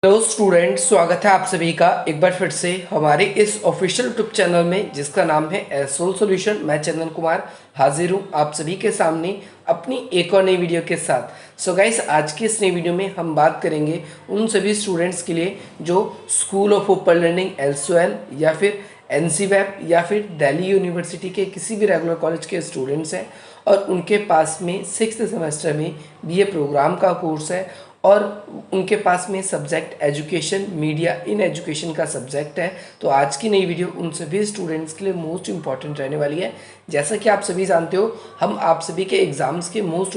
Hello student, स्वागत है आप सभी का एक बार फिर से हमारे इस ऑफिशियल यूट्यूब चैनल में जिसका नाम है एसोल सॉल्यूशन। मैं चंदन कुमार हाजिर हूँ आप सभी के सामने अपनी एक और नई वीडियो के साथ। सो गाइस, आज की इस नई वीडियो में हम बात करेंगे उन सभी स्टूडेंट्स के लिए जो स्कूल ऑफ ओपन लर्निंग एलसीओएल या फिर एनसीवैप या फिर दिल्ली यूनिवर्सिटी के किसी भी रेगुलर कॉलेज के स्टूडेंट्स हैं और उनके पास में 6th सेमेस्टर में बीए प्रोग्राम का कोर्स है और उनके पास में subject education media in education का सब्जेक्ट है। तो आज की नई वीडियो उन सभी स्टूडेंट्स के लिए मोस्ट इंपॉर्टेंट रहने वाली है। जैसा कि आप सभी जानते हो, हम आप सभी के एग्जाम्स के मोस्ट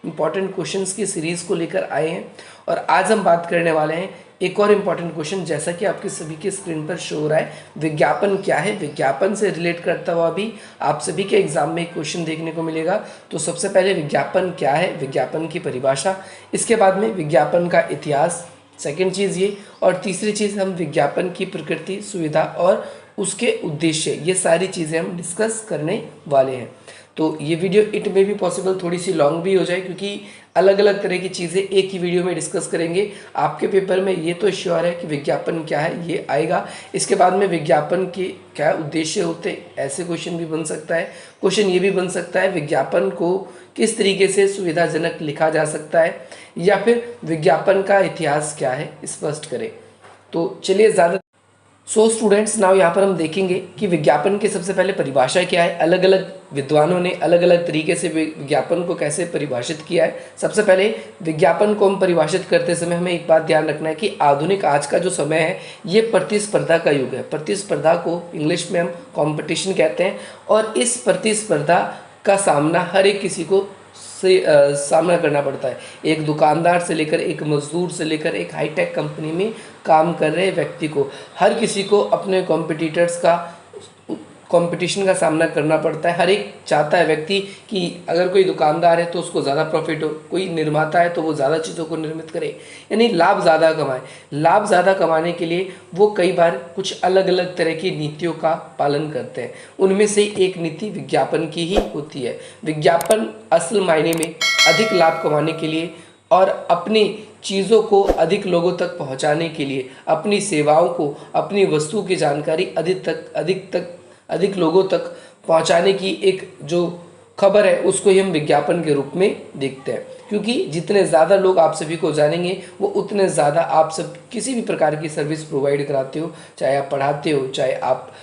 इंपॉर्टेंट क्वेश्चंस की सीरीज़ को लेकर आए हैं और आज हम बात करने वाले हैं एक और इम्पॉर्टेंट क्वेश्चन, जैसा कि आपके सभी के स्क्रीन पर शो हो रहा है। विज्ञापन क्या है, विज्ञापन से रिलेट करता हुआ भी आप सभी के एग्जाम में एक क्वेश्चन देखने को मिलेगा। तो सबसे पहले विज्ञापन क्या है, विज्ञापन की परिभाषा, इसके बाद में विज्ञापन का इतिहास, सेकंड चीज़ ये, और तीसरी चीज़ हम विज्ञापन की प्रकृति, सुविधा और उसके उद्देश्य, ये सारी चीज़ें हम डिस्कस करने वाले हैं। तो ये वीडियो इट में भी पॉसिबल थोड़ी सी लॉन्ग भी हो जाए क्योंकि अलग अलग तरह की चीज़ें एक ही वीडियो में डिस्कस करेंगे। आपके पेपर में ये तो श्योर है कि विज्ञापन क्या है ये आएगा। इसके बाद में विज्ञापन के क्या उद्देश्य होते, ऐसे क्वेश्चन भी बन सकता है। क्वेश्चन ये भी बन सकता है विज्ञापन को किस तरीके से सुविधाजनक लिखा जा सकता है, या फिर विज्ञापन का इतिहास क्या है स्पष्ट करें। तो चलिए ज़्यादा स्टूडेंट्स, नाउ यहाँ पर हम देखेंगे कि विज्ञापन की सबसे पहले परिभाषा क्या है। अलग अलग विद्वानों ने अलग अलग तरीके से विज्ञापन को कैसे परिभाषित किया है। सबसे पहले विज्ञापन को हम परिभाषित करते समय हमें एक बात ध्यान रखना है कि आधुनिक आज का जो समय है ये प्रतिस्पर्धा का युग है। प्रतिस्पर्धा को इंग्लिश में हम कंपटीशन कहते हैं और इस प्रतिस्पर्धा का सामना हर एक किसी को सामना करना पड़ता है। एक दुकानदार से लेकर एक मजदूर से लेकर एक हाईटेक कंपनी में काम कर रहे व्यक्ति को, हर किसी को अपने कॉम्पिटिटर्स का कंपटीशन का सामना करना पड़ता है। हर एक चाहता है व्यक्ति कि अगर कोई दुकानदार है तो उसको ज़्यादा प्रॉफिट हो, कोई निर्माता है तो वो ज़्यादा चीज़ों को निर्मित करे, यानी लाभ ज़्यादा कमाए। लाभ ज़्यादा कमाने के लिए वो कई बार कुछ अलग अलग तरह की नीतियों का पालन करते हैं। उनमें से एक नीति विज्ञापन की ही होती है। विज्ञापन असल मायने में अधिक लाभ कमाने के लिए और अपनी चीज़ों को अधिक लोगों तक पहुंचाने के लिए, अपनी सेवाओं को, अपनी वस्तु की जानकारी अधिक लोगों तक पहुंचाने की एक जो खबर है उसको ही हम विज्ञापन के रूप में देखते हैं। क्योंकि जितने ज़्यादा लोग आप सभी को जानेंगे वो उतने ज़्यादा आप सब किसी भी प्रकार की सर्विस प्रोवाइड कराते हो, चाहे आप पढ़ाते हो, चाहे आप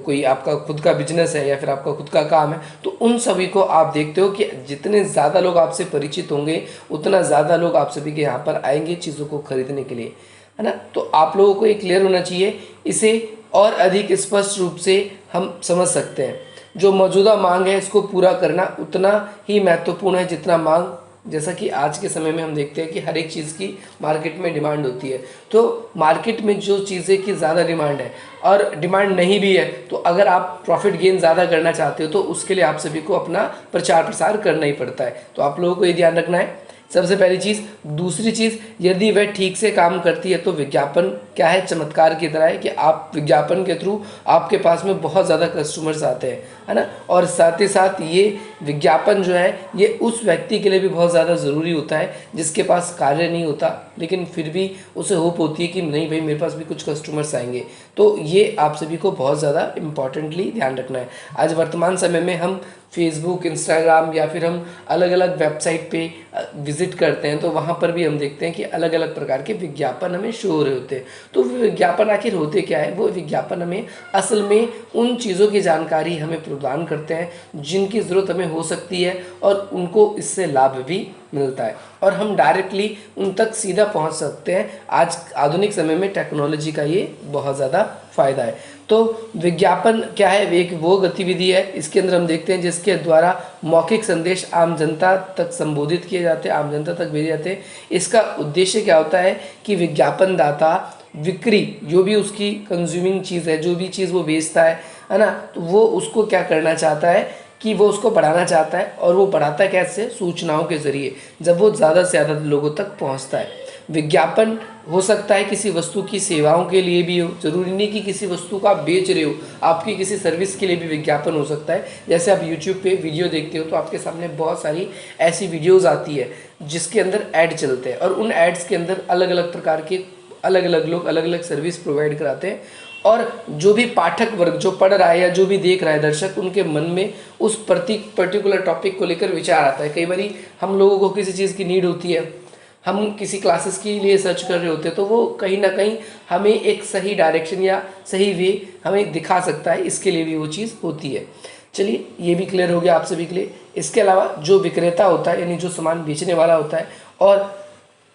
कोई आपका खुद का बिजनेस है या फिर आपका खुद का काम है, तो उन सभी को आप देखते हो कि जितने ज़्यादा लोग आपसे परिचित होंगे उतना ज़्यादा लोग आप सभी के यहाँ पर आएंगे चीज़ों को खरीदने के लिए, है ना। तो आप लोगों को ये क्लियर होना चाहिए। इसे और अधिक स्पष्ट रूप से हम समझ सकते हैं, जो मौजूदा मांग है इसको पूरा करना उतना ही महत्वपूर्ण है जितना मांग, जैसा कि आज के समय में हम देखते हैं कि हर एक चीज़ की मार्केट में डिमांड होती है। तो मार्केट में जो चीज़ें की ज़्यादा डिमांड है और डिमांड नहीं भी है, तो अगर आप प्रॉफिट गेन ज़्यादा करना चाहते हो तो उसके लिए आप सभी को अपना प्रचार प्रसार करना ही पड़ता है। तो आप लोगों को ये ध्यान रखना है, सबसे पहली चीज़। दूसरी चीज़, यदि वह ठीक से काम करती है तो विज्ञापन क्या है, चमत्कार की तरह है कि आप विज्ञापन के थ्रू आपके पास में बहुत ज़्यादा कस्टमर्स आते हैं, है ना। और साथ ही साथ ये विज्ञापन जो है ये उस व्यक्ति के लिए भी बहुत ज़्यादा ज़रूरी होता है जिसके पास कार्य नहीं होता लेकिन फिर भी उसे होप होती है कि नहीं भाई मेरे पास भी कुछ कस्टमर्स आएंगे। तो ये आप सभी को बहुत ज़्यादा इम्पॉर्टेंटली ध्यान रखना है। आज वर्तमान समय में हम फेसबुक, इंस्टाग्राम या फिर हम अलग अलग वेबसाइट पे विजिट करते हैं तो वहाँ पर भी हम देखते हैं कि अलग अलग प्रकार के विज्ञापन हमें शो हो रहे होते हैं। तो विज्ञापन आखिर होते क्या है, वो विज्ञापन हमें असल में उन चीज़ों की जानकारी हमें प्रदान करते हैं जिनकी ज़रूरत हमें हो सकती है और उनको इससे लाभ भी मिलता है और हम डायरेक्टली उन तक सीधा पहुंच सकते हैं। आज आधुनिक समय में टेक्नोलॉजी का ये बहुत ज़्यादा फ़ायदा है। तो विज्ञापन क्या है, एक वो गतिविधि है इसके अंदर हम देखते हैं जिसके द्वारा मौखिक संदेश आम जनता तक संबोधित किए जाते हैं, आम जनता तक भेजे जाते हैं। इसका उद्देश्य क्या होता है कि विज्ञापन दाता विक्री, जो भी उसकी कंज्यूमिंग चीज़ है, जो भी चीज़ वो बेचता है ना, तो वो उसको क्या करना चाहता है कि वो उसको बढ़ाना चाहता है और वो बढ़ाता है कैसे, सूचनाओं के ज़रिए, जब वो ज़्यादा से ज़्यादा लोगों तक पहुंचता है। विज्ञापन हो सकता है किसी वस्तु की सेवाओं के लिए भी हो, जरूरी नहीं कि किसी वस्तु का आप बेच रहे हो, आपकी किसी सर्विस के लिए भी विज्ञापन हो सकता है। जैसे आप YouTube पे वीडियो देखते हो तो आपके सामने बहुत सारी ऐसी वीडियोस आती है जिसके अंदर ऐड चलते हैं, और उन एड्स के अंदर अलग अलग प्रकार के अलग अलग लोग अलग अलग सर्विस प्रोवाइड कराते हैं, और जो भी पाठक वर्ग जो पढ़ रहा है या जो भी देख रहा है दर्शक, उनके मन में उस पर्टिकुलर टॉपिक को लेकर विचार आता है। कई बार हम लोगों को किसी चीज़ की नीड होती है, हम किसी क्लासेस के लिए सर्च कर रहे होते हैं, तो वो कहीं ना कहीं हमें एक सही डायरेक्शन या सही वे हमें दिखा सकता है, इसके लिए भी वो चीज़ होती है। चलिए ये भी क्लियर हो गया आप सभी के लिए। इसके अलावा जो विक्रेता होता है यानी जो सामान बेचने वाला होता है, और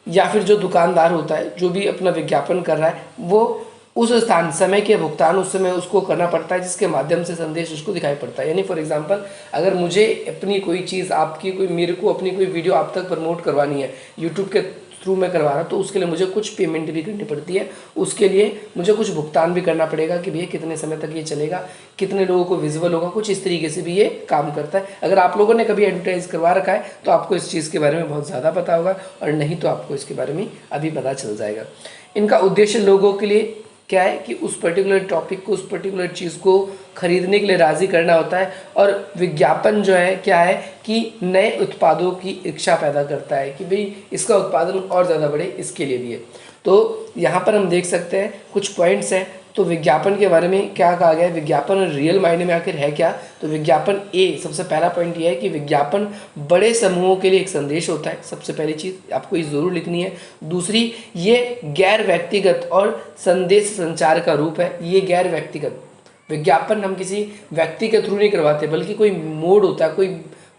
या फिर जो दुकानदार होता है जो भी अपना विज्ञापन कर रहा है, वो उस स्थान समय के भुगतान उस समय उसको करना पड़ता है जिसके माध्यम से संदेश उसको दिखाई पड़ता है। यानी फॉर एग्जांपल अगर मुझे अपनी कोई चीज़ आपकी कोई मेरे को अपनी कोई वीडियो आप तक प्रमोट करवानी है, यूट्यूब के थ्रू मैं करवा रहा हूँ, तो उसके लिए मुझे कुछ पेमेंट भी करनी पड़ती है, उसके लिए मुझे कुछ भुगतान भी करना पड़ेगा कि भैया कितने समय तक ये चलेगा, कितने लोगों को विजुअल होगा, कुछ इस तरीके से भी ये काम करता है। अगर आप लोगों ने कभी एडवर्टाइज करवा रखा है तो आपको इस चीज़ के बारे में बहुत ज़्यादा पता होगा, और नहीं तो आपको इसके बारे में अभी पता चल जाएगा। इनका उद्देश्य लोगों के लिए क्या है कि उस पर्टिकुलर टॉपिक को, उस पर्टिकुलर चीज़ को खरीदने के लिए राज़ी करना होता है। और विज्ञापन जो है क्या है कि नए उत्पादों की इच्छा पैदा करता है कि भाई इसका उत्पादन और ज़्यादा बढ़े, इसके लिए भी है। तो यहाँ पर हम देख सकते हैं कुछ पॉइंट्स हैं। तो विज्ञापन के बारे में क्या कहा गया है, विज्ञापन रियल मायने में आखिर है क्या। तो विज्ञापन सबसे पहला पॉइंट ये है कि विज्ञापन बड़े समूहों के लिए एक संदेश होता है। सबसे पहली चीज़ आपको ये ज़रूर लिखनी है। दूसरी, ये गैर व्यक्तिगत और संदेश संचार का रूप है। ये गैर व्यक्तिगत विज्ञापन हम किसी व्यक्ति के थ्रू नहीं करवाते, बल्कि कोई मोड होता है, कोई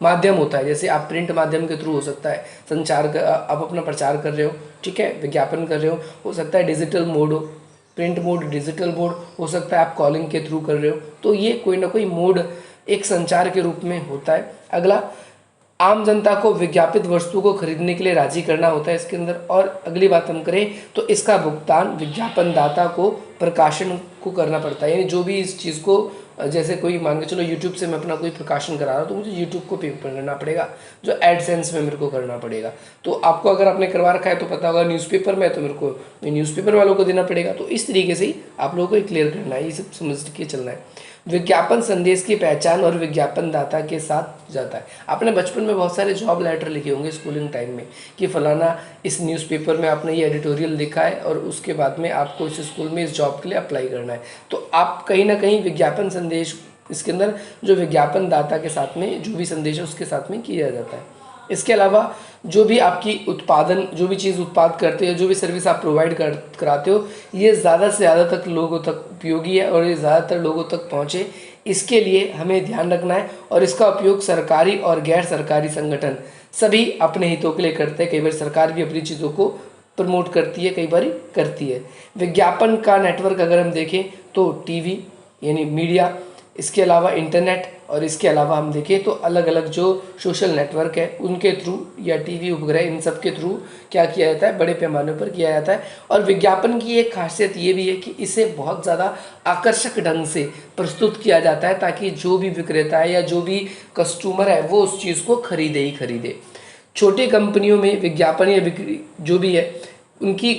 माध्यम होता है। जैसे आप प्रिंट माध्यम के थ्रू हो सकता है संचार का, आप अपना प्रचार कर रहे हो, ठीक है, विज्ञापन कर रहे हो सकता है डिजिटल मोड हो, प्रिंट मोड, डिजिटल मोड हो सकता है आप कॉलिंग के थ्रू कर रहे हो, तो ये कोई ना कोई मोड एक संचार के रूप में होता है। अगला, आम जनता को विज्ञापित वस्तु को खरीदने के लिए राजी करना होता है इसके अंदर। और अगली बात हम करें तो इसका भुगतान विज्ञापन दाता को प्रकाशन को करना पड़ता है। यानी जो भी इस चीज़ को, जैसे कोई मान के चलो यूट्यूब से मैं अपना कोई प्रकाशन करा रहा हूँ तो मुझे यूट्यूब को पे करना पड़ेगा, जो एडसेंस में मेरे को करना पड़ेगा। तो आपको अगर आपने करवा रखा है तो पता होगा न्यूज़पेपर में, तो मेरे को न्यूज़पेपर वालों को देना पड़ेगा। तो इस तरीके से ही आप लोगों को क्लियर करना है, ये सब समझ के चलना है। विज्ञापन संदेश की पहचान और विज्ञापन दाता के साथ जाता है। आपने बचपन में बहुत सारे जॉब लेटर लिखे होंगे स्कूलिंग टाइम में कि फलाना इस न्यूज़पेपर में आपने ये एडिटोरियल लिखा है और उसके बाद में आपको इस स्कूल में इस जॉब के लिए अप्लाई करना है। तो आप कहीं ना कहीं विज्ञापन संदेश इसके अंदर जो विज्ञापन दाता के साथ में जो भी संदेश है उसके साथ में किया जाता है। इसके अलावा जो भी आपकी उत्पादन, जो भी चीज़ उत्पाद करते हो, जो भी सर्विस आप प्रोवाइड कराते हो, ये ज़्यादा से ज़्यादा तक लोगों तक उपयोगी है और ये ज़्यादातर लोगों तक पहुँचे, इसके लिए हमें ध्यान रखना है। और इसका उपयोग सरकारी और गैर सरकारी संगठन सभी अपने हितों के लिए करते हैं। कई बार सरकार भी अपनी चीज़ों को प्रमोट करती है, कई बार करती है। विज्ञापन का नेटवर्क अगर हम देखें तो टीवी यानी मीडिया, इसके अलावा इंटरनेट, और इसके अलावा हम देखें तो अलग अलग जो सोशल नेटवर्क है उनके थ्रू या टीवी उपग्रह, इन सब के थ्रू क्या किया जाता है, बड़े पैमाने पर किया जाता है। और विज्ञापन की एक खासियत ये भी है कि इसे बहुत ज़्यादा आकर्षक ढंग से प्रस्तुत किया जाता है ताकि जो भी विक्रेता है या जो भी कस्टमर है वो उस चीज़ को खरीदे ही खरीदे। छोटी कंपनियों में विज्ञापन या बिक्री जो भी है उनकी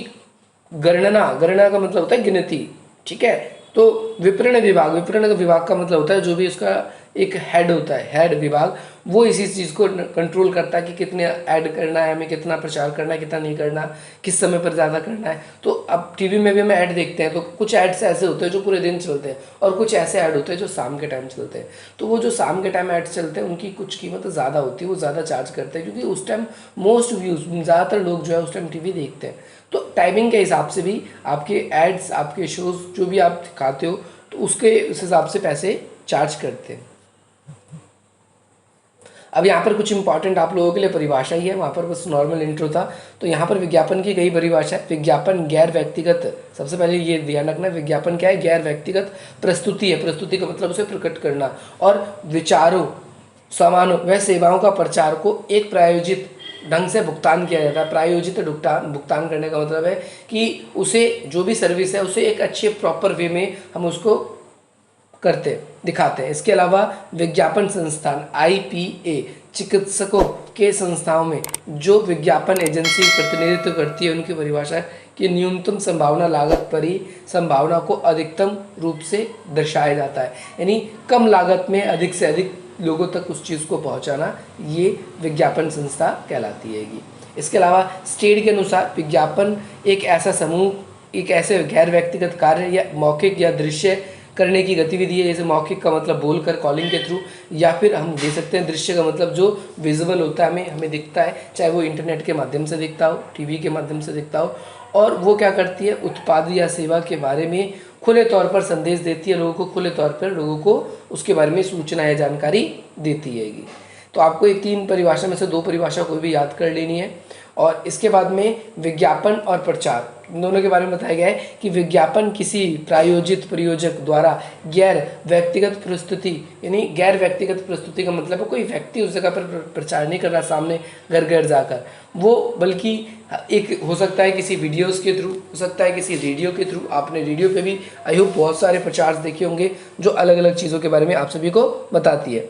गणना का मतलब होता है गिनती, ठीक है। तो विपणन विभाग का मतलब होता है जो भी उसका एक हेड होता है, हेड विभाग, वो इसी चीज़ को कंट्रोल करता है कि कितने ऐड करना है, हमें कितना प्रचार करना है, कितना नहीं करना, किस समय पर ज़्यादा करना है। तो अब टीवी में भी हम ऐड देखते हैं तो कुछ ऐड्स ऐसे होते हैं जो पूरे दिन चलते हैं और कुछ ऐसे ऐड होते हैं जो शाम के टाइम चलते हैं। तो वो जो शाम के टाइम ऐड चलते हैं उनकी कुछ कीमत ज़्यादा होती है, वो ज़्यादा चार्ज करते हैं क्योंकि उस टाइम मोस्ट व्यूज़, ज़्यादातर लोग जो है उस टाइम टीवी देखते हैं। तो टाइमिंग के हिसाब से भी आपके एड्स, आपके शोज़ जो भी आप दिखाते हो तो उसके उस हिसाब से पैसे चार्ज करते हैं। अब यहाँ पर कुछ इंपॉर्टेंट आप लोगों के लिए परिभाषा ही है, वहाँ पर बस नॉर्मल इंट्रो था। तो यहाँ पर विज्ञापन की कई परिभाषा है। विज्ञापन गैर व्यक्तिगत, सबसे पहले ये ध्यान रखना, विज्ञापन क्या है, गैर व्यक्तिगत प्रस्तुति है। प्रस्तुति का मतलब उसे प्रकट करना, और विचारों, सामानों व सेवाओं का प्रचार को एक प्रायोजित ढंग से भुगतान किया जाता है। प्रायोजित भुगतान करने का मतलब है कि उसे जो भी सर्विस है उसे एक अच्छे प्रॉपर वे में हम उसको दिखाते हैं। इसके अलावा विज्ञापन संस्थान IPA चिकित्सकों के संस्थाओं में जो विज्ञापन एजेंसी प्रतिनिधित्व करती है उनकी परिभाषा कि न्यूनतम संभावना लागत पर ही संभावना को अधिकतम रूप से दर्शाया जाता है, यानी कम लागत में अधिक से अधिक लोगों तक उस चीज़ को पहुंचाना, ये विज्ञापन संस्था कहलाती हैगी। इसके अलावा स्टेट के अनुसार विज्ञापन एक ऐसा समूह, एक ऐसे गैर व्यक्तिगत कार्य या मौखिक या दृश्य करने की गतिविधि है। जैसे मौखिक का मतलब बोलकर, कॉलिंग के थ्रू, या फिर हम दे सकते हैं दृश्य का मतलब जो विजुअल होता है, हमें दिखता है, चाहे वो इंटरनेट के माध्यम से दिखता हो, टीवी के माध्यम से दिखता हो, और वो क्या करती है, उत्पाद या सेवा के बारे में खुले तौर पर संदेश देती है, लोगों को खुले तौर पर लोगों को उसके बारे में सूचना या जानकारी देती हैगी। तो आपको ये 3 परिभाषा में से 2 परिभाषा को भी याद कर लेनी है। और इसके बाद में विज्ञापन और प्रचार, इन दोनों के बारे में बताया गया है कि विज्ञापन किसी प्रायोजित प्रयोजक द्वारा गैर व्यक्तिगत प्रस्तुति, यानी गैर व्यक्तिगत प्रस्तुति का मतलब है कोई व्यक्ति उस जगह पर प्रचार नहीं कर रहा सामने घर घर जाकर, वो बल्कि एक हो सकता है किसी वीडियोस के थ्रू, हो सकता है किसी रेडियो के थ्रू। आपने रेडियो पे भी आई होप बहुत सारे प्रचार देखे होंगे जो अलग अलग चीज़ों के बारे में आप सभी को बताती है।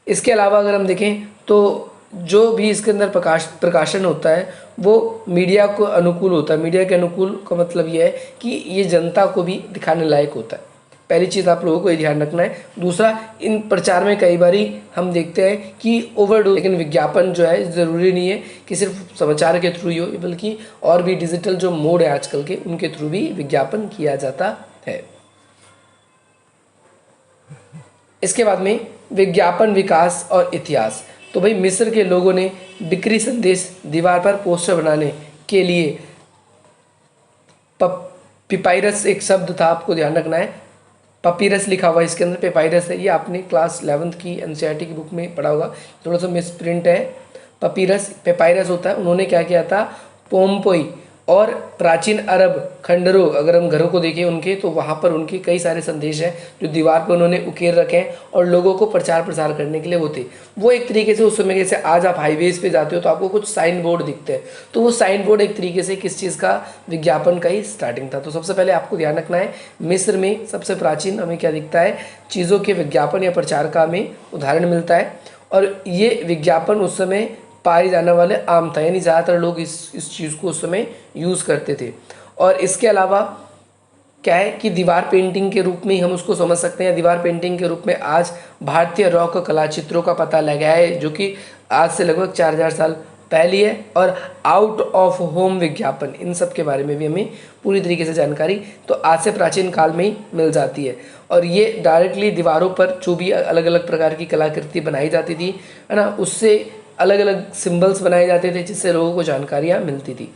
इसके अलावा अगर हम देखें तो जो भी इसके अंदर प्रकाशन होता है वो मीडिया को अनुकूल होता है। मीडिया के अनुकूल का मतलब ये है कि ये जनता को भी दिखाने लायक होता है। पहली चीज़ आप लोगों को ये ध्यान रखना है। दूसरा, इन प्रचार में कई बारी हम देखते हैं कि ओवरडोज, लेकिन विज्ञापन जो है ज़रूरी नहीं है कि सिर्फ समाचार के थ्रू ही हो, बल्कि और भी डिजिटल जो मोड है आजकल के, उनके थ्रू भी विज्ञापन किया जाता है। इसके बाद में विज्ञापन विकास और इतिहास। तो भाई मिस्र के लोगों ने बिक्री संदेश दीवार पर पोस्टर बनाने के लिए पिपाइरस एक शब्द था, आपको ध्यान रखना है। पपीरस लिखा हुआ है इसके अंदर, पेपाइरस है, ये आपने क्लास 11th की एनसीईआरटी की बुक में पढ़ा होगा, थोड़ा सा मिस प्रिंट है। पपीरस पेपाइरस होता है। उन्होंने क्या किया था, पोम्पोई और प्राचीन अरब खंडरों, अगर हम घरों को देखें उनके, तो वहाँ पर उनके कई सारे संदेश हैं जो दीवार पर उन्होंने उकेर रखे हैं और लोगों को प्रचार प्रसार करने के लिए होते। वो एक तरीके से उस समय, जैसे आज आप हाईवेज पे जाते हो तो आपको कुछ साइन बोर्ड दिखते हैं, तो वो साइन बोर्ड एक तरीके से किस चीज़ का, विज्ञापन का ही स्टार्टिंग था। तो सबसे पहले आपको ध्यान रखना है, मिस्र में सबसे प्राचीन हमें क्या दिखता है, चीज़ों के विज्ञापन या प्रचार का हमें उदाहरण मिलता है। और ये विज्ञापन उस समय पाए जाने वाले आम था, यानी ज़्यादातर लोग इस चीज़ को उस समय यूज़ करते थे। और इसके अलावा क्या है कि दीवार पेंटिंग के रूप में ही हम उसको समझ सकते हैं। दीवार पेंटिंग के रूप में आज भारतीय रॉक कला चित्रों का पता लगाया है, जो कि आज से लगभग 4000 साल पहली है। और आउट ऑफ होम विज्ञापन, इन सब के बारे में भी हमें पूरी तरीके से जानकारी तो आज से प्राचीन काल में ही मिल जाती है। और ये डायरेक्टली दीवारों पर जो भी अलग अलग प्रकार की कलाकृति बनाई जाती थी, है ना, उससे अलग अलग सिंबल्स बनाए जाते थे जिससे लोगों को जानकारियाँ मिलती थी।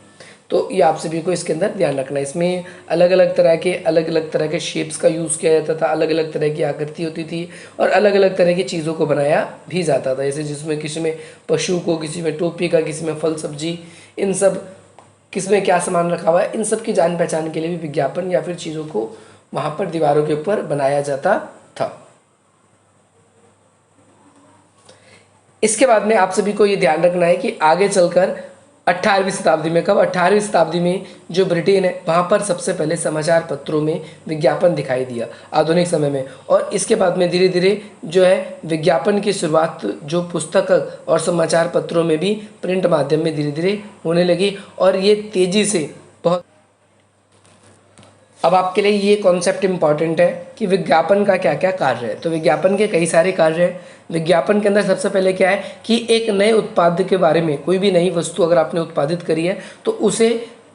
तो ये आप सभी को इसके अंदर ध्यान रखना है। इसमें अलग अलग तरह के शेप्स का यूज़ किया जाता था, अलग अलग तरह की आकृति होती थी और अलग अलग तरह की चीज़ों को बनाया भी जाता था। जैसे जिसमें किसी में पशु को, किसी में टोपी का, किसी में फल सब्जी, इन सब किस में क्या सामान रखा हुआ है, इन सब की जान पहचान के लिए भी विज्ञापन या फिर चीज़ों को वहाँ पर दीवारों के ऊपर बनाया जाता था। इसके बाद में आप सभी को ये ध्यान रखना है कि आगे चलकर 18वीं शताब्दी में, कब 18वीं शताब्दी में जो ब्रिटेन है, वहाँ पर सबसे पहले समाचार पत्रों में विज्ञापन दिखाई दिया आधुनिक समय में। और इसके बाद में धीरे धीरे जो है विज्ञापन की शुरुआत जो पुस्तक और समाचार पत्रों में भी प्रिंट माध्यम में धीरे धीरे होने लगी। और ये तेज़ी से बहुत, अब आपके लिए ये कॉन्सेप्ट इम्पॉर्टेंट है कि विज्ञापन का क्या क्या कार्य है। तो विज्ञापन के कई सारे कार्य हैं। विज्ञापन के अंदर सबसे पहले क्या है कि एक नए उत्पाद के बारे में, कोई भी नई वस्तु अगर आपने उत्पादित करी है तो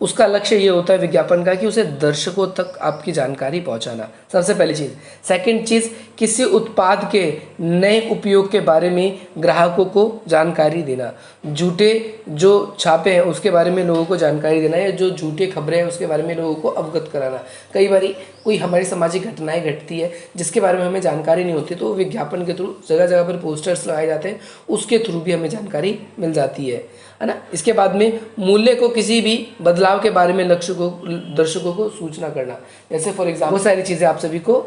उसका लक्ष्य ये होता है विज्ञापन का कि उसे दर्शकों तक आपकी जानकारी पहुंचाना, सबसे पहली चीज़। सेकंड चीज़, किसी उत्पाद के नए उपयोग के बारे में ग्राहकों को जानकारी देना। झूठे जो छापे हैं उसके बारे में लोगों को जानकारी देना, या जो झूठे खबरें हैं उसके बारे में लोगों को अवगत कराना। कई बार कोई हमारी सामाजिक घटनाएं घटती है जिसके बारे में हमें जानकारी नहीं होती, तो विज्ञापन के थ्रू जगह जगह पर पोस्टर्स लगाए जाते हैं, उसके थ्रू भी हमें जानकारी मिल जाती है ना। इसके बाद में मूल्य को, किसी भी बदलाव के बारे में दर्शकों को सूचना करना। जैसे फॉर एग्जाम्पल बहुत सारी चीज़ें आप सभी को,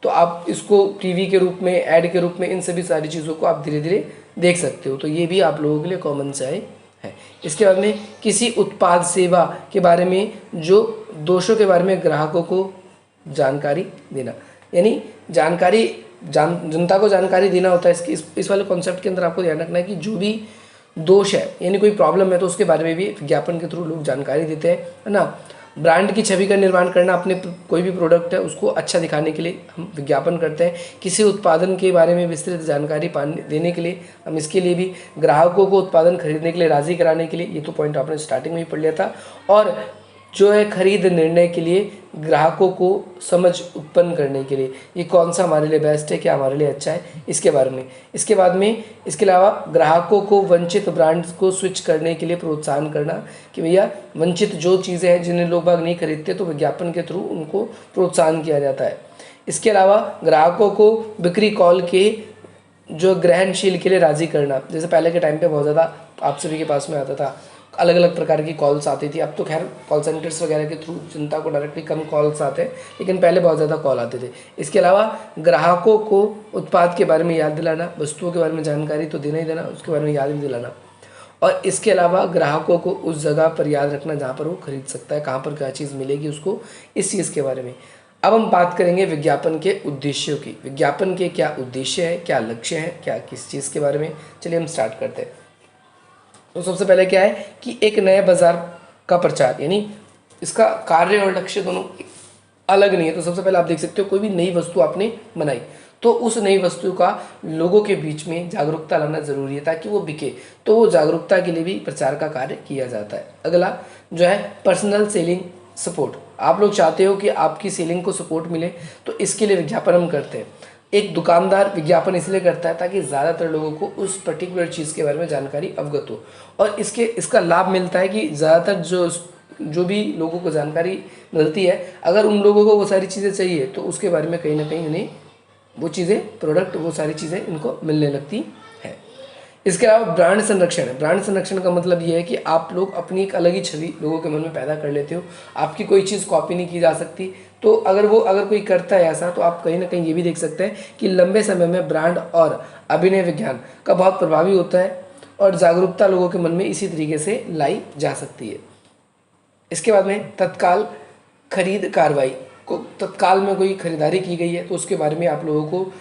तो आप इसको टीवी के रूप में, ऐड के रूप में, इन सभी सारी चीज़ों को आप धीरे धीरे देख सकते हो। तो ये भी आप लोगों के लिए कॉमन सा है। इसके बाद में किसी उत्पाद सेवा के बारे में जो दोषों के बारे में ग्राहकों को जानकारी देना, यानी जानकारी जनता को जानकारी देना होता है। इस वाले कॉन्सेप्ट के अंदर आपको ध्यान रखना है कि जो भी दोष है यानी कोई प्रॉब्लम है तो उसके बारे में भी विज्ञापन के थ्रू लोग जानकारी देते हैं, है ना। ब्रांड की छवि का निर्माण करना, अपने कोई भी प्रोडक्ट है उसको अच्छा दिखाने के लिए हम विज्ञापन करते हैं। किसी उत्पादन के बारे में विस्तृत जानकारी देने के लिए हम इसके लिए भी ग्राहकों को उत्पादन खरीदने के लिए राज़ी कराने के लिए, ये तो पॉइंट आपने स्टार्टिंग में ही पढ़ लिया था। और जो है खरीद निर्णय के लिए ग्राहकों को समझ उत्पन्न करने के लिए ये कौन सा हमारे लिए बेस्ट है, क्या हमारे लिए अच्छा है, इसके बारे में। इसके बाद में इसके अलावा ग्राहकों को वंचित ब्रांड्स को स्विच करने के लिए प्रोत्साहन करना कि भैया वंचित जो चीज़ें हैं जिन्हें लोग बाग नहीं खरीदते तो विज्ञापन के थ्रू उनको प्रोत्साहन किया जाता है। इसके अलावा ग्राहकों को बिक्री कॉल के जो ग्रहणशील के लिए राज़ी करना, जैसे पहले के टाइम पे बहुत ज़्यादा आप सभी के पास में आता था, अलग अलग प्रकार की कॉल्स आती थी। अब तो खैर कॉल सेंटर्स वगैरह के थ्रू जनता को डायरेक्टली कम कॉल्स आते हैं, लेकिन पहले बहुत ज़्यादा कॉल आते थे। इसके अलावा ग्राहकों को उत्पाद के बारे में याद दिलाना, वस्तुओं के बारे में जानकारी तो देना ही देना, उसके बारे में याद भी दिलाना। और इसके अलावा ग्राहकों को उस जगह पर याद रखना जहाँ पर वो खरीद सकता है, कहाँ पर क्या चीज़ मिलेगी उसको, इस चीज़ के बारे में। अब हम बात करेंगे विज्ञापन के उद्देश्यों की। विज्ञापन के क्या उद्देश्य है, क्या लक्ष्य है, क्या किस चीज़ के बारे में, चलिए हम स्टार्ट करते हैं। तो सबसे पहले क्या है कि एक नए बाजार का प्रचार, यानी इसका कार्य और लक्ष्य दोनों अलग नहीं है। तो सबसे पहले आप देख सकते हो कोई भी नई वस्तु आपने बनाई तो उस नई वस्तु का लोगों के बीच में जागरूकता लाना जरूरी है ताकि वो बिके, तो वो जागरूकता के लिए भी प्रचार का कार्य किया जाता है। अगला जो है पर्सनल सेलिंग सपोर्ट। आप लोग चाहते हो कि आपकी सेलिंग को सपोर्ट मिले तो इसके लिए विज्ञापन हम करते हैं। एक दुकानदार विज्ञापन इसलिए करता है ताकि ज़्यादातर लोगों को उस पर्टिकुलर चीज़ के बारे में जानकारी अवगत हो, और इसका लाभ मिलता है कि ज़्यादातर जो भी लोगों को जानकारी मिलती है, अगर उन लोगों को वो सारी चीज़ें चाहिए तो उसके बारे में कहीं ना कहीं उन्हें वो चीज़ें, प्रोडक्ट, वो सारी चीज़ें इनको मिलने लगती है। इसके अलावा ब्रांड संरक्षण है। ब्रांड संरक्षण का मतलब ये है कि आप लोग अपनी एक अलग ही छवि लोगों के मन में पैदा कर लेते हो। आपकी कोई चीज़ कॉपी नहीं की जा सकती, तो अगर कोई करता है ऐसा तो आप कहीं ना कहीं ये भी देख सकते हैं कि लंबे समय में ब्रांड और अभिनय विज्ञान का बहुत प्रभावी होता है और जागरूकता लोगों के मन में इसी तरीके से लाई जा सकती है। इसके बाद में तत्काल खरीद कार्रवाई को, तत्काल में कोई खरीदारी की गई है तो उसके बारे में आप लोगों को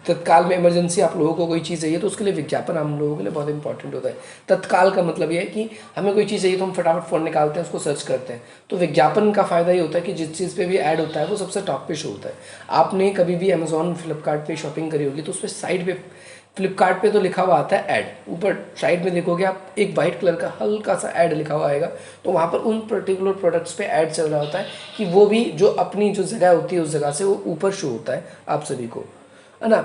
तत्काल में इमरजेंसी आप लोगों को कोई चीज़ चाहिए तो उसके लिए विज्ञापन हम लोगों के लिए बहुत इंपॉर्टेंट होता है। तत्काल का मतलब ये है कि हमें कोई चीज़ चाहिए तो हम फटाफट फ़ोन निकालते हैं, उसको सर्च करते हैं। तो विज्ञापन का फ़ायदा ये होता है कि जिस चीज़ पे भी ऐड होता है वो सबसे टॉप पे शो होता है। आपने कभी भी अमेजोन, फ्लिपकार्ट पे शॉपिंग करी होगी तो उस पर साइड पे, फ्लिपकार्ट पे तो लिखा हुआ आता है ऐड, ऊपर साइड में देखोगे आप एक वाइट कलर का हल्का सा ऐड लिखा हुआ आएगा, तो वहाँ पर उन पर्टिकुलर प्रोडक्ट्स पे ऐड चल रहा होता है कि वो भी जो अपनी जो जगह होती है उस जगह से वो ऊपर शो होता है आप सभी को, है ना।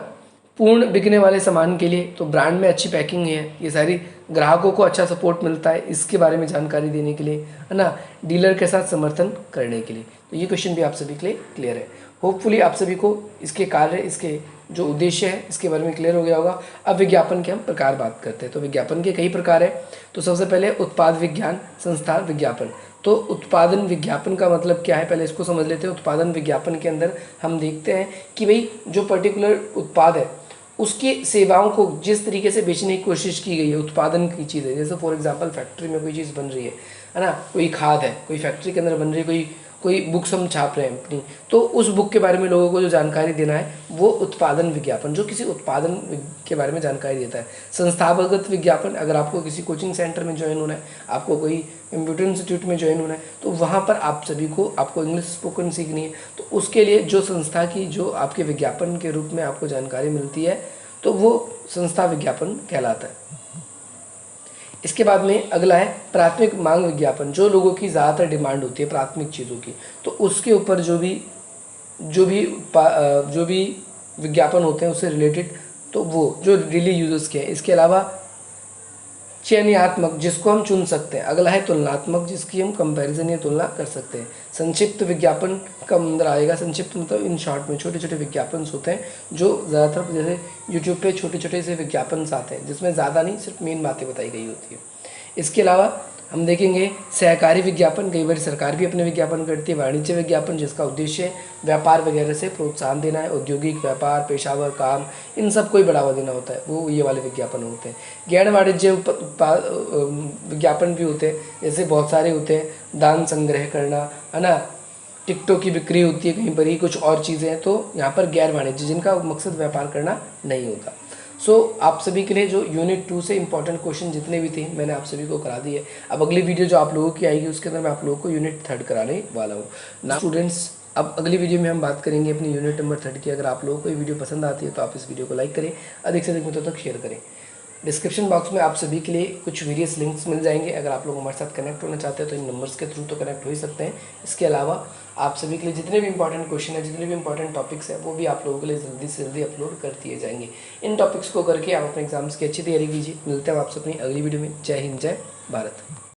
पूर्ण बिकने वाले सामान के लिए तो ब्रांड में अच्छी पैकिंग है, ये सारी ग्राहकों को अच्छा सपोर्ट मिलता है इसके बारे में जानकारी देने के लिए, है ना। डीलर के साथ समर्थन करने के लिए, तो ये क्वेश्चन भी आप सभी के लिए क्लियर है। होपफुली आप सभी को इसके कार्य, इसके जो उद्देश्य है इसके बारे में क्लियर हो गया होगा। अब विज्ञापन के हम प्रकार बात करते हैं। तो विज्ञापन के कई प्रकार है। तो सबसे पहले उत्पाद विज्ञान संस्था विज्ञापन। तो उत्पादन विज्ञापन का मतलब क्या है, पहले इसको समझ लेते हैं। उत्पादन विज्ञापन के अंदर हम देखते हैं कि भाई जो पर्टिकुलर उत्पाद है उसकी सेवाओं को जिस तरीके से बेचने की कोशिश की गई है, उत्पादन की चीज़ है, जैसे फॉर एग्जांपल फैक्ट्री में कोई चीज़ बन रही है ना, कोई खाद है, कोई फैक्ट्री के अंदर बन रही है, कोई बुक्स हम छाप रहे हैं अपनी, तो उस बुक के बारे में लोगों को जो जानकारी देना है वो उत्पादन विज्ञापन, जो किसी उत्पादन के बारे में जानकारी देता है। संस्थागत विज्ञापन, अगर आपको किसी कोचिंग सेंटर में ज्वाइन होना है, आपको कोई कंप्यूटर इंस्टीट्यूट में ज्वाइन होना है, तो वहाँ पर आप सभी को, आपको इंग्लिश स्पोकन सीखनी है, तो उसके लिए जो संस्था की जो आपके विज्ञापन के रूप में आपको जानकारी मिलती है तो वो संस्था विज्ञापन कहलाता है। इसके बाद में अगला है प्राथमिक मांग विज्ञापन, जो लोगों की ज़्यादातर डिमांड होती है प्राथमिक चीज़ों की, तो उसके ऊपर जो भी विज्ञापन होते हैं उससे रिलेटेड, तो वो जो डेली यूजर्स के हैं। इसके अलावा चयनात्मक, जिसको हम चुन सकते हैं। अगला है तुलनात्मक, जिसकी हम कंपैरिजन या तुलना कर सकते हैं। संक्षिप्त विज्ञापन का अंदर आएगा। संक्षिप्त मतलब इन शॉर्ट में छोटे छोटे विज्ञापन होते हैं जो ज़्यादातर जैसे यूट्यूब पे छोटे छोटे से विज्ञापन आते हैं जिसमें ज़्यादा नहीं, सिर्फ मेन बातें बताई गई होती है। इसके अलावा हम देखेंगे सहकारी विज्ञापन, कई बार सरकार भी अपने विज्ञापन करती है। वाणिज्य विज्ञापन, जिसका उद्देश्य व्यापार वगैरह से प्रोत्साहन देना है, औद्योगिक व्यापार, पेशावर काम, इन सब को ही बढ़ावा देना होता है, वो ये वाले विज्ञापन होते हैं। गैर वाणिज्य विज्ञापन भी होते हैं, जैसे बहुत सारे होते हैं, दान संग्रह करना, है ना, टिकटों की बिक्री होती है, कहीं पर ही कुछ और चीज़ें हैं, तो यहाँ पर गैर वाणिज्य जिनका मकसद व्यापार करना नहीं होता। सो आप सभी के लिए जो यूनिट 2 से इंपॉर्टेंट क्वेश्चन जितने भी थे मैंने आप सभी को करा दिए। अब अगली वीडियो जो आप लोगों की आएगी उसके अंदर मैं आप लोगों को यूनिट 3 कराने वाला हूँ ना स्टूडेंट्स। अब अगली वीडियो में हम बात करेंगे अपनी यूनिट नंबर 3 की। अगर आप लोगों को ये वीडियो पसंद आती है तो आप इस वीडियो को लाइक करें, अधिक से अधिक मित्रों तक शेयर करें। डिस्क्रिप्शन बॉक्स में आप सभी के लिए कुछ वेरियस लिंक्स मिल जाएंगे। अगर आप लोग हमारे साथ कनेक्ट होना चाहते हैं तो इन नंबर्स के थ्रू तो कनेक्ट हो ही सकते हैं। इसके अलावा आप सभी के लिए जितने भी इंपॉर्टेंट क्वेश्चन है, जितने भी इंपॉर्टेंट टॉपिक्स हैं, वो भी आप लोगों के लिए जल्दी से जल्दी अपलोड कर दिए जाएंगे। इन टॉपिक्स को करके आप अपने एग्जाम्स की अच्छी तैयारी कीजिए। मिलते हैं आपसे अपनी अगली वीडियो में। जय हिंद, जय भारत।